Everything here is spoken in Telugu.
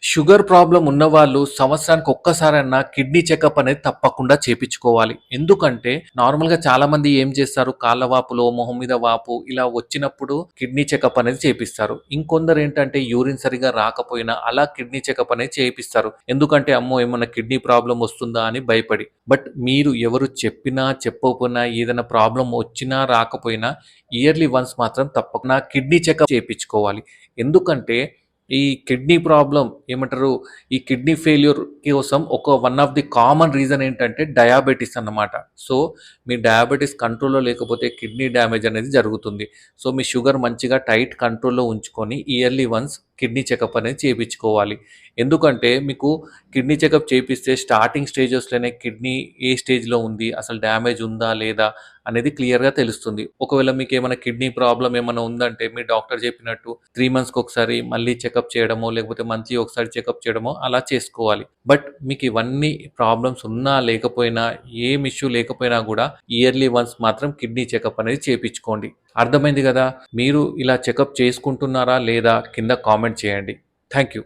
షుగర్ ప్రాబ్లమ్ ఉన్నవాళ్ళు సంవత్సరానికి ఒక్కసారన్నా కిడ్నీ చెకప్ అనేది తప్పకుండా చేపిచ్చుకోవాలి. ఎందుకంటే నార్మల్‌గా చాలామంది ఏం చేస్తారు, కాళ్ళ వాపులో, మొహం మీద వాపు ఇలా వచ్చినప్పుడు కిడ్నీ చెకప్ అనేది చేపిస్తారు. ఇంకొందరేంటంటే యూరిన్ సరిగ్గా రాకపోయినా అలా కిడ్నీ చెకప్ అనేది చేపిస్తారు. ఎందుకంటే అమ్మో! ఏమన్నా కిడ్నీ ప్రాబ్లమ్ వస్తుందా అని భయపడి. బట్ మీరు ఎవరు చెప్పినా, చెప్పకపోయినా ఏదైనా ప్రాబ్లమ్ వచ్చినా, రాకపోయినా ఇయర్‌లీ వన్స్ మాత్రం తప్పకుండా కిడ్నీ చెకప్ చేపిచ్చుకోవాలి. ఎందుకంటే ఈ కిడ్నీ ప్రాబ్లమ్ ఏమంటారు? ఈ కిడ్నీ ఫెయిల్యూర్ కోసం one of the common reason ఏంటంటే డయాబెటిస్ అన్నమాట. సో, మీ డయాబెటిస్ కంట్రోల్‌లో లేకపోతే కిడ్నీ డ్యామేజ్ అనేది జరుగుతుంది. సో, మీ షుగర్ మంచిగా టైట్ కంట్రోల్‌లో ఉంచుకొని ఇయర్‌లీ వన్స్ కిడ్నీ చెకప్ అనేది చేపిచ్చుకోవాలి. ఎందుకంటే మీకు కిడ్నీ చెకప్ చేపిస్తే స్టార్టింగ్ స్టేజెస్‌లోనే కిడ్నీ ఏ స్టేజ్‌లో ఉంది? అసలు డ్యామేజ్ ఉందా? లేదా? అనేది క్లియర్‌గా తెలుస్తుంది. ఒకవేళ మీకేమైనా కిడ్నీ ప్రాబ్లమ్ ఏమన్నా ఉందంటే మీ డాక్టర్ చెప్పినట్టు 3 మంత్స్‌కొకసారి మళ్ళీ చెకప్ చేయడమో, లేకపోతే మంత్లీ ఒకసారి చెకప్ చేయడమో అలా చేసుకోవాలి. బట్ మీకు ఇవన్నీ ప్రాబ్లమ్స్ ఉన్నా, లేకపోయినా ఏం ఇష్యూ లేకపోయినా గూడా ఇయర్‌లీ వన్స్ మాత్రం కిడ్నీ చెకప్ అనేది చేపిచ్చుకోండి. అర్థమైంది గదా! మీరు ఇలా చెకప్ చేసుకుంటున్నారా లేదా? కింద కామెంట్ చేయండి. Thank you.